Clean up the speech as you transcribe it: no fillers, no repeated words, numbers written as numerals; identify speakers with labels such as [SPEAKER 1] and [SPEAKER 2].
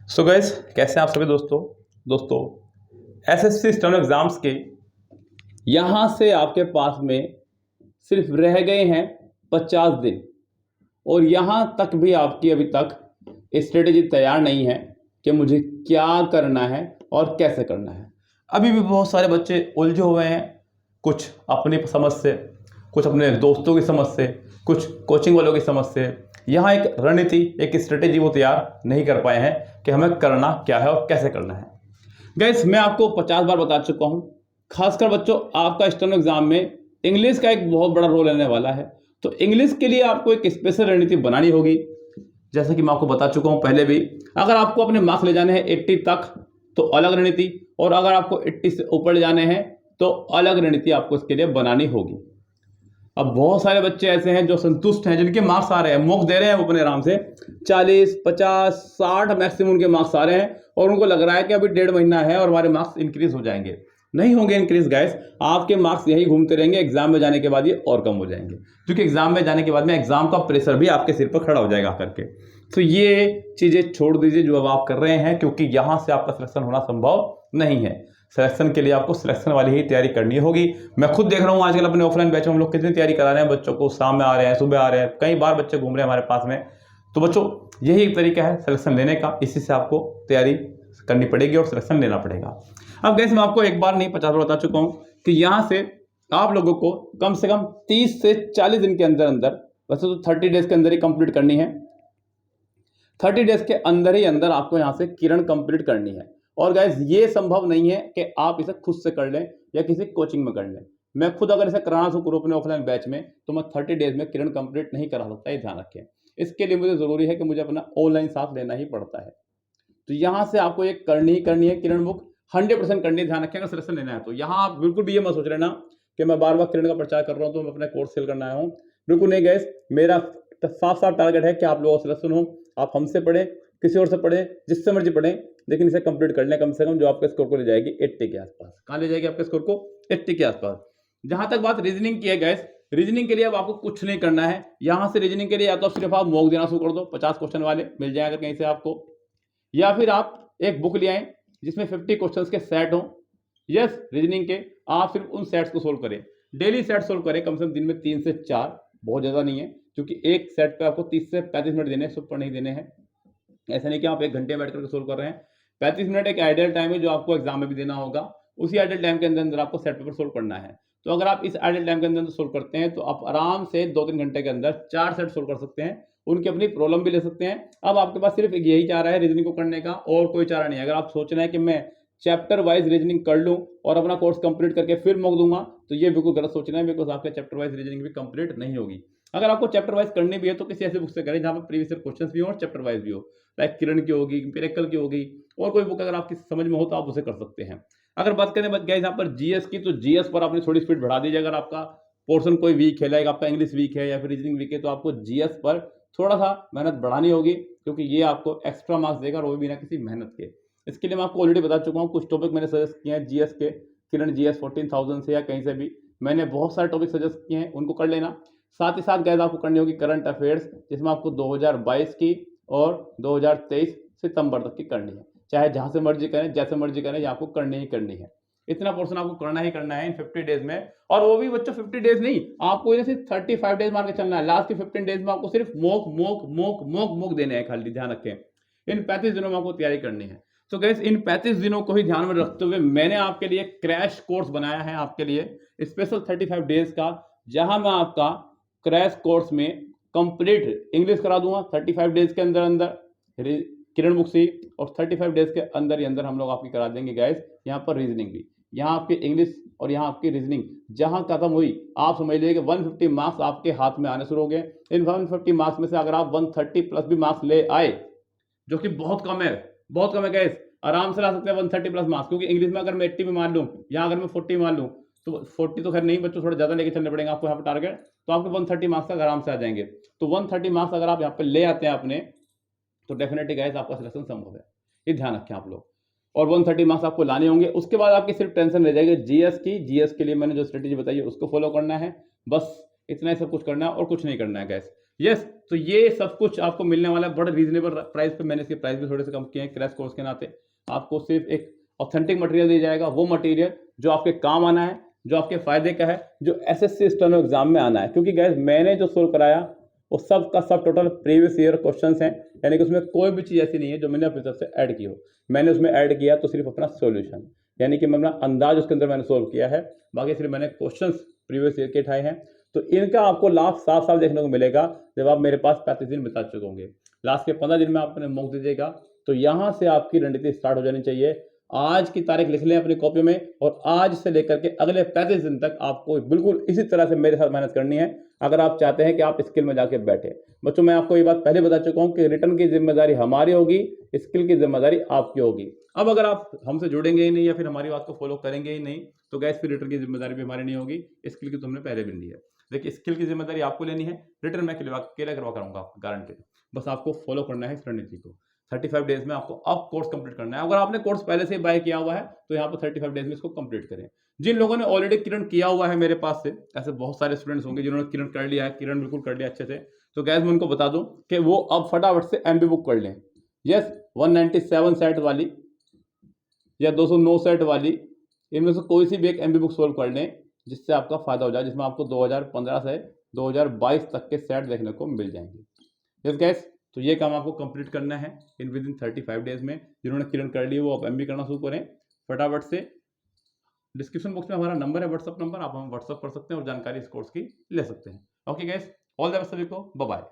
[SPEAKER 1] So guys, कैसे हैं आप सभी दोस्तों एसएससी स्टेनो एग्जाम्स के यहाँ से आपके पास में सिर्फ रह गए हैं 50 दिन और यहाँ तक भी आपकी अभी तक स्ट्रेटेजी तैयार नहीं है कि मुझे क्या करना है और कैसे करना है। अभी भी बहुत सारे बच्चे उलझे हुए हैं, कुछ अपनी समझ से, कुछ अपने दोस्तों की समझ से, कुछ कोचिंग वालों की समझ से। यहाँ एक रणनीति, एक स्ट्रेटेजी वो तैयार नहीं कर पाए हैं कि हमें करना क्या है और कैसे करना है। गाइस, मैं आपको 50 बार बता चुका हूँ, खासकर बच्चों आपका स्टेनो एग्जाम में इंग्लिश का एक बहुत बड़ा रोल रहने वाला है। तो इंग्लिश के लिए आपको एक स्पेशल रणनीति बनानी होगी। जैसा कि मैं आपको बता चुका हूँ पहले भी, अगर आपको अपने मार्क्स ले जाने हैं 80 तक तो अलग रणनीति, और अगर आपको 80 से ऊपर ले जाने हैं तो अलग रणनीति आपको इसके लिए बनानी होगी। अब बहुत सारे बच्चे ऐसे हैं जो संतुष्ट हैं, जिनके मार्क्स आ रहे हैं, मॉक दे रहे हैं वो अपने आराम से 40, 50, 60 मैक्सिमम उनके मार्क्स आ रहे हैं और उनको लग रहा है कि अभी 1.5 महीना है और हमारे मार्क्स इंक्रीज हो जाएंगे। नहीं होंगे इंक्रीज गाइस, आपके मार्क्स यही घूमते रहेंगे। एग्जाम में जाने के बाद ये और कम हो जाएंगे, क्योंकि एग्जाम में जाने के बाद में एग्जाम का प्रेशर भी आपके सिर पर खड़ा हो जाएगा करके। तो ये चीजें छोड़ दीजिए जो अब आप कर रहे हैं, क्योंकि यहां से आपका सिलेक्शन होना संभव नहीं है। सिलेक्शन के लिए आपको सिलेक्शन वाली ही तैयारी करनी होगी। मैं खुद देख रहा हूँ आजकल अपने ऑफलाइन बैच में हम लोग कितनी तैयारी करा रहे हैं बच्चों को, शाम में आ रहे हैं, सुबह आ रहे हैं, कई बार बच्चे घूम रहे हैं हमारे पास में। तो बच्चों यही एक तरीका है सिलेक्शन लेने का, इसी से आपको तैयारी करनी पड़ेगी और सिलेक्शन लेना पड़ेगा। अब गैस, मैं आपको एक बार नहीं 50 बार बता चुका हूँ कि यहाँ से आप लोगों को कम से कम 30 से 40 दिन के अंदर अंदर, वैसे तो 30 डेज के अंदर ही कंप्लीट करनी है, 30 डेज के अंदर ही अंदर आपको यहाँ से किरण कंप्लीट करनी है। और गाइस, ये संभव नहीं है कि आप इसे खुद से कर लें या किसी कोचिंग में कर लें। मैं खुद अगर इसे कराना शुरू करूँ अपने ऑफलाइन बैच में तो मैं 30 डेज में किरण कंप्लीट नहीं करा सकता, ये ध्यान रखें। इसके लिए मुझे जरूरी है कि मुझे अपना ऑनलाइन साथ लेना ही पड़ता है। तो यहाँ से आपको एक करनी है किरण बुक 100% करनी है। ध्यान रखें, अगर सिलेक्शन लेना है तो यहाँ आप बिल्कुल भी ये मत सोच लेना कि मैं बार बार किरण का प्रचार कर रहा हूँ तो मैं अपना कोर्स सेल करना आया हूँ। बिल्कुल नहीं गैस, मेरा साफ साफ टारगेट है कि आप लोगों का सिलेक्शन हो। आप हमसे पढ़े, किसी और से पढ़े, जिससे मर्जी पढ़े, लेकिन इसे कंप्लीट कर लें कम से कम, जो आपके स्कोर को ले जाएगी 80 के आसपास। कहाँ ले जाएगी आपके स्कोर को? 80 के आसपास। जहां तक बात रीजनिंग की है गैस, रीजनिंग के लिए अब आपको कुछ नहीं करना है। यहां से रीजनिंग के लिए या तो सिर्फ आप मॉक देना शुरू कर दो, 50 क्वेश्चन वाले मिल जाएगा कहीं से आपको, या फिर आप एक बुक ले आए जिसमें 50 क्वेश्चन के सेट हो। यस, रीजनिंग के आप सिर्फ उन सेट्स को सोल्व करें, डेली सेट सोल्व करें, कम से कम दिन में 3 से 4, बहुत ज्यादा नहीं है, क्योंकि एक सेट पे आपको 30 से 35 मिनट देने हैं, सुपर नहीं देने हैं। ऐसा नहीं कि आप 1 घंटे बैठ करके सोल्व कर रहे हैं। 35 मिनट एक आइडियल टाइम है जो आपको एग्जाम में भी देना होगा। उसी आइडियल टाइम के अंदर अंदर आपको सेट पेपर सोल्व करना है। तो अगर आप इस आइडियल टाइम के अंदर सोल्व करते हैं तो आप आराम से 2-3 घंटे के अंदर 4 सेट सोल्व कर सकते हैं। उनकी अपनी प्रॉब्लम भी ले सकते हैं। अब आपके पास सिर्फ यही चारा है रीजनिंग को करने का, और कोई चारा नहीं है। अगर आप सोच रहे हैं कि मैं चैप्टर वाइज रीजनिंग कर लूं और अपना कोर्स कंप्लीट करके फिर मॉक दूंगा, तो ये बिल्कुल गलत सोचना है, बिकॉज आपके चैप्टर वाइज रीजनिंग भी कंप्लीट नहीं होगी। अगर आपको चैप्टर वाइज करनी भी है तो किसी ऐसी बुक से करें जहां पर प्रीवियस क्वेश्चंस भी हो और चैप्टर वाइज भी हो, लाइक किरण की होगी, पिरेकल की होगी, और कोई बुक अगर आपकी समझ में हो तो आप उसे कर सकते हैं। अगर बात करें बच गया यहाँ पर जीएस की, तो जीएस पर आपने थोड़ी स्पीड बढ़ा दीजिए। अगर आपका पोर्शन कोई वीक है, लाइक आपका इंग्लिश वीक है या फिर रीजनिंग वीक है, तो आपको जीएस पर थोड़ा सा मेहनत बढ़ानी होगी, क्योंकि ये आपको एक्स्ट्रा मार्क्स देगा और वो भी बिना किसी मेहनत के। इसके लिए मैं आपको ऑलरेडी बता चुका हूँ, कुछ टॉपिक मैंने सजेस्ट किए हैं जीएस के, किरण जीएस 14,000 से या कहीं से भी मैंने बहुत सारे टॉपिक सजेस्ट किए हैं, उनको कर लेना। साथ ही साथ गाइस आपको करनी होगी करंट अफेयर्स, जिसमें आपको 2022 की और 2023 सितंबर तक की करनी है। चाहे जहां से मर्जी करें, जैसे मर्जी करें, ये आपको करनी ही करनी है। इतना पोर्शन आपको करना ही करना है इन 50 डेज में। और वो भी बच्चों 50 डेज नहीं, आपको इन्हें सिर्फ 35 डेज मार के चलना है। लास्ट के 15 डेज में आपको सिर्फ mock mock mock mock mock देने हैं खाली, ध्यान रखें। इन 35 दिनों में आपको तैयारी करनी है। तो गैस, इन 35 दिनों को ही ध्यान में रखते हुए मैंने आपके लिए क्रैश कोर्स बनाया है, आपके लिए स्पेशल 35 डेज का, जहां मैं आपका क्रैश कोर्स में कंप्लीट इंग्लिश करा दूंगा 35 डेज के अंदर अंदर, किरण बुक से, और 35 डेज के अंदर ही अंदर हम लोग आपकी करा देंगे गैस यहाँ पर रीजनिंग भी। यहाँ आपकी इंग्लिश और यहाँ आपकी रीजनिंग जहां खत्म हुई, आप समझ लीजिए कि 150 मार्क्स आपके हाथ में आने शुरू हो गए। इन 150 मार्क्स में से अगर आप 130 प्लस भी मार्क्स ले आए, जो कि बहुत कम है, बहुत कम है गैस, आराम से ला सकते हैं 130 प्लस मार्क्स, क्योंकि इंग्लिश में अगर मैं 80 भी मान लूँ, यहाँ अगर मैं 40 मान लूँ, तो 40 तो खैर नहीं बच्चों, थोड़ा ज्यादा लेके चलने पड़ेंगे आपको यहाँ पर टारगेट, तो आपके 130 मार्क्स तक आराम से आ जाएंगे। तो 130 मार्क्स अगर आप यहाँ पे ले आते हैं अपने, तो डेफिनेटली गाइस आपका सिलेक्शन संभव है, ये ध्यान रखें आप लोग। और 130 मार्क्स आपको लाने होंगे। उसके बाद आपकी सिर्फ टेंशन रह जाएगी जीएस की। जीएस के लिए मैंने जो स्ट्रेटेजी बताई है उसको फॉलो करना है, बस इतना ही सब कुछ करना है और कुछ नहीं करना है गैस। यस, तो ये सब कुछ आपको मिलने वाला है बड़े रीजनेबल प्राइस पे। मैंने इसके प्राइस भी थोड़े से कम किए हैं क्रैश कोर्स के नाते। आपको सिर्फ एक ऑथेंटिक मटेरियल दिया जाएगा, वो मटेरियल जो आपके काम आना है, जो आपके फायदे का है, जो एसएससी स्टेनो एग्जाम में आना है। क्योंकि गैस मैंने जो सोल्व कराया वो सब का सब टोटल प्रीवियस ईयर क्वेश्चंस हैं, यानी कि उसमें कोई भी चीज़ ऐसी नहीं है जो मैंने अपनी तरफ से ऐड की हो। मैंने उसमें ऐड किया तो सिर्फ अपना सॉल्यूशन, यानी कि मैं अपना अंदाज उसके अंदर मैंने सोल्व किया है, बाकी सिर्फ मैंने क्वेश्चंस प्रीवियस ईयर के उठाए हैं। तो इनका आपको लाभ साफ साफ देखने को मिलेगा जब आप मेरे पास 35 दिन बिता चुके होंगे। लास्ट के 15 दिन में आप अपने मॉक दीजिएगा तो यहाँ से आपकी रणनीति स्टार्ट हो जानी चाहिए। आज की तारीख लिख लें अपनी कॉपी में, और आज से लेकर के अगले 35 दिन तक आपको बिल्कुल इसी तरह से मेरे साथ मेहनत करनी है अगर आप चाहते हैं कि आप स्किल में जाके बैठे। बच्चों, मैं आपको ये बात पहले बता चुका हूँ कि रिटर्न की जिम्मेदारी हमारी होगी, स्किल की जिम्मेदारी आपकी होगी। अब अगर आप हमसे जुड़ेंगे ही नहीं या फिर हमारी बात को फॉलो करेंगे ही नहीं तो गैस फिर रिटर्न की जिम्मेदारी भी हमारी नहीं होगी। स्किल की तो हमने पहले भी ली है। देखिए, स्किल की जिम्मेदारी आपको लेनी है, रिटर्न मैं अकेला करवा करूंगा आपको गारंटी। बस आपको फॉलो करना है इस रणनीति को। 35 डेज में आपको अब कोर्स कंप्लीट करना है। अगर आपने कोर्स पहले से ही बाय किया हुआ है तो यहाँ पर 35 डेज में इसको कंप्लीट करें। जिन लोगों ने ऑलरेडी किरण किया हुआ है मेरे पास से, ऐसे बहुत सारे स्टूडेंट्स होंगे जिन्होंने किरण कर लिया है, किरण बिल्कुल कर लिया अच्छे से, तो गैस मैं उनको बता दूं कि वो अब फटाफट से एमबी बुक कर लें। यस, 197 सेट वाली या 209 सेट वाली, इनमें से कोई सी भी एक एमबी बुक सोल्व कर लें जिससे आपका फायदा हो जाए, जिसमें आपको 2015 से 2022 तक के सेट देखने को मिल जाएंगे। यस गैस, तो ये काम आपको कंप्लीट करना है इन विद इन 35 डेज में। जिन्होंने क्लियर कर ली वो अब एमबी करना शुरू करें फटाफट से। डिस्क्रिप्शन बॉक्स में हमारा नंबर है, व्हाट्सअप नंबर, आप हमें व्हाट्सअप कर सकते हैं और जानकारी इस कोर्स की ले सकते हैं। Okay gas, all the best सभी को, बाय बाय।